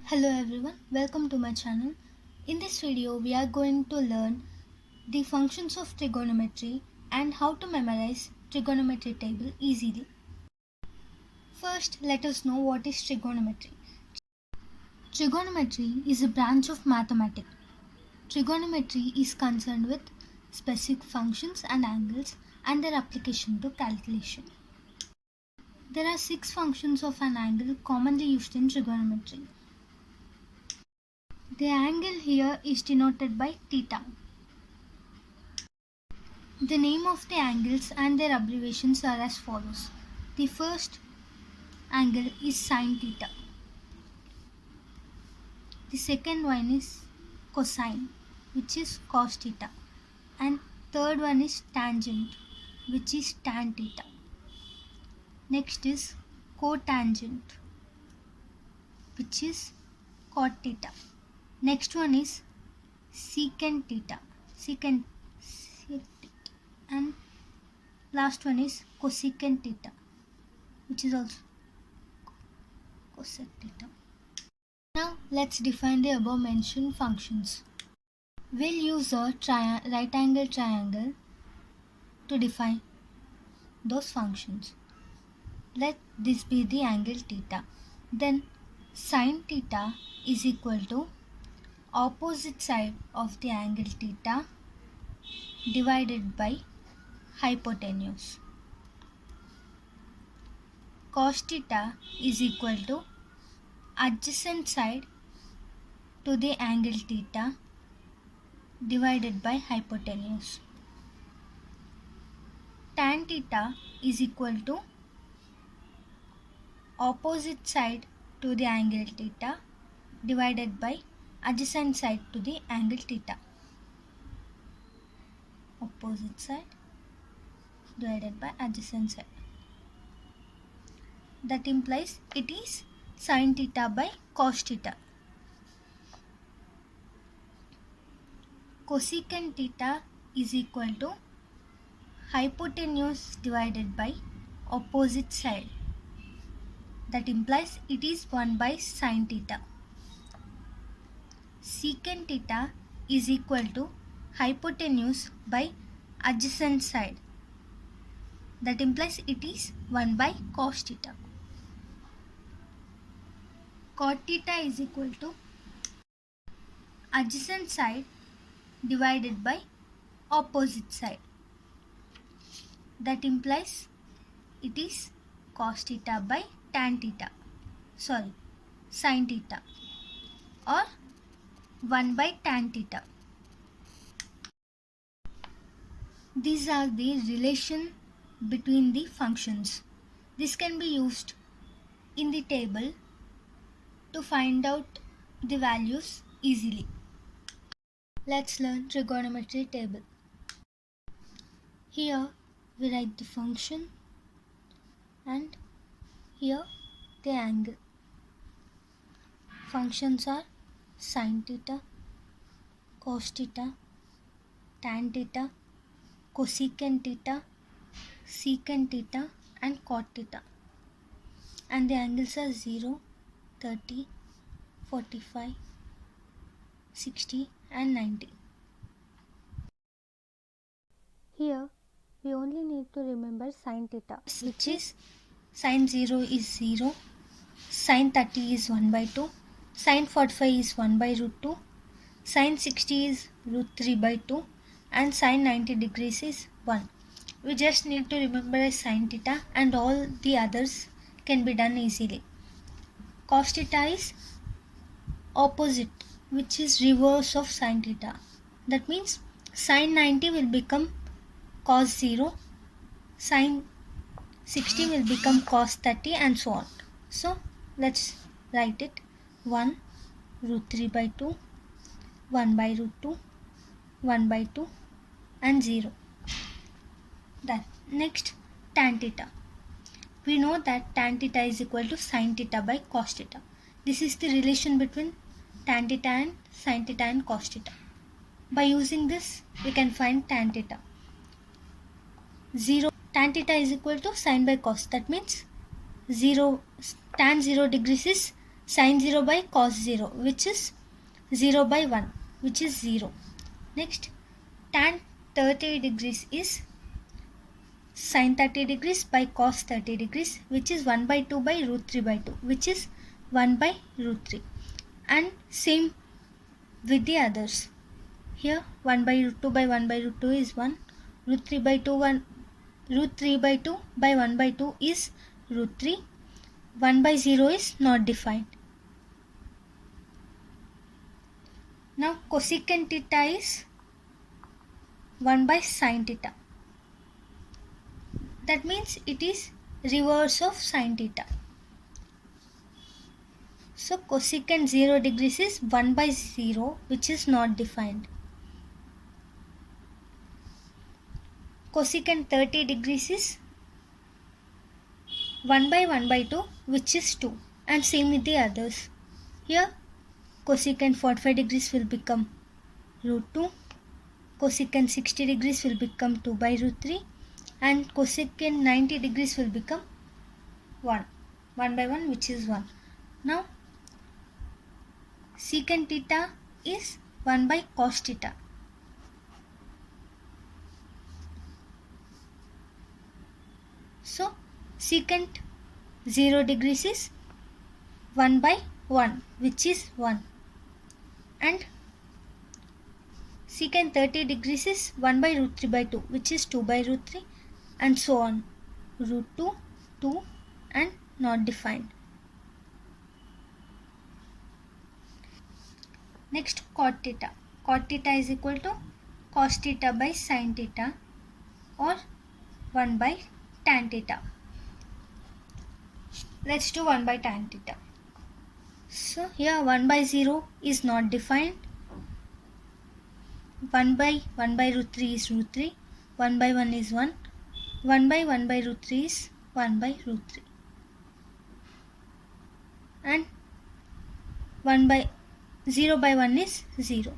Hello everyone, welcome to my channel. In this video, we are going to learn the functions of trigonometry and how to memorize trigonometry table easily. First, let us know what is trigonometry. Trigonometry is a branch of mathematics. Trigonometry is concerned with specific functions and angles and their application to calculation. There are 6 functions of an angle commonly used in trigonometry. The angle here is denoted by theta. The name of the angles and their abbreviations are as follows. The first angle is sin theta. The second one is cosine, which is cos theta. And third one is tangent, which is tan theta. Next is cotangent, which is cot theta. Next one is secant theta. And last one is cosecant theta, which is also cosec theta. Now let's define the above mentioned functions. We'll use a right angle triangle to define those functions. Let this be the angle theta. Then sin theta is equal to opposite side of the angle theta divided by hypotenuse. Cos theta is equal to adjacent side to the angle theta divided by hypotenuse. Tan theta is equal to opposite side to the angle theta divided by adjacent side to the angle theta. Opposite side divided by adjacent side. That implies it is sin theta by cos theta. Cosecant theta is equal to hypotenuse divided by opposite side. That implies it is 1 by sin theta. Secant theta is equal to hypotenuse by adjacent side. That implies it is 1 by cos theta. Cot theta is equal to adjacent side divided by opposite side. That implies it is cos theta by sin theta or 1 by tan theta. These are the relation between the functions. This can be used in the table to find out the values easily. Let's learn trigonometry table. Here we write the function and here the angle. Functions are sin theta, cos theta, tan theta, cosecant theta, secant theta and cot theta. And the angles are 0, 30, 45, 60 and 90. Here we only need to remember sin theta, which is sin 0 is 0, sin 30 is 1 by 2, sin 45 is 1 by root 2, sin 60 is root 3 by 2 and sin 90 degrees is 1. We just need to remember sin theta and all the others can be done easily. Cos theta is opposite, which is reverse of sin theta. That means sin 90 will become cos 0, sin 60 will become cos 30 and so on. So let's write it 1 root 3 by 2, 1 by root 2, 1 by 2 and 0. Then next tan theta. We know that tan theta is equal to sin theta by cos theta. This is the relation between tan theta and sin theta and cos theta. By using this, we can find tan theta. Tan theta is equal to sin by cos. That means tan 0 degrees is Sine 0 by cos 0, which is 0 by 1, which is 0. Next, tan 30 degrees is sine 30 degrees by cos 30 degrees, which is 1 by 2 by root 3 by 2, which is 1 by root 3. And same with the others. Here 1 by root 2 by 1 by root 2 is 1. Root 3 by 2 1. Root 3 by 2 by 1 by 2 is root 3. 1 by 0 is not defined. Now cosecant theta is 1 by sin theta. That means it is reverse of sin theta. So cosecant 0 degrees is 1 by 0, which is not defined. Cosecant 30 degrees is 1 by 2, which is 2, and same with the others. Here cosecant 45 degrees will become root 2, cosecant 60 degrees will become 2 by root 3, and cosecant 90 degrees will become 1 by 1, which is 1. Now secant theta is 1 by cos theta. So secant 0 degrees is 1 by 1, which is 1, and secant 30 degrees is 1 by root 3 by 2, which is 2 by root 3, and so on. Root 2, 2, and not defined. Next, cot theta. Cot theta is equal to cos theta by sin theta, or 1 by tan theta. Let's do 1 by tan theta. So here 1 by 0 is not defined. 1 by root 3 is root 3. 1 by 1 is 1. 1 by root 3 is 1 by root 3. And 1 by 0 by 1 is 0.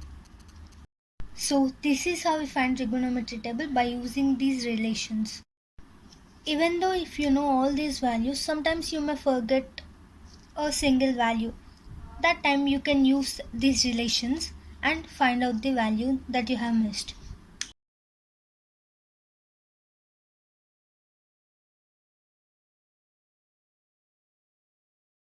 So this is how we find trigonometry table by using these relations. Even though if you know all these values, sometimes you may forget a single value. That time you can use these relations and find out the value that you have missed.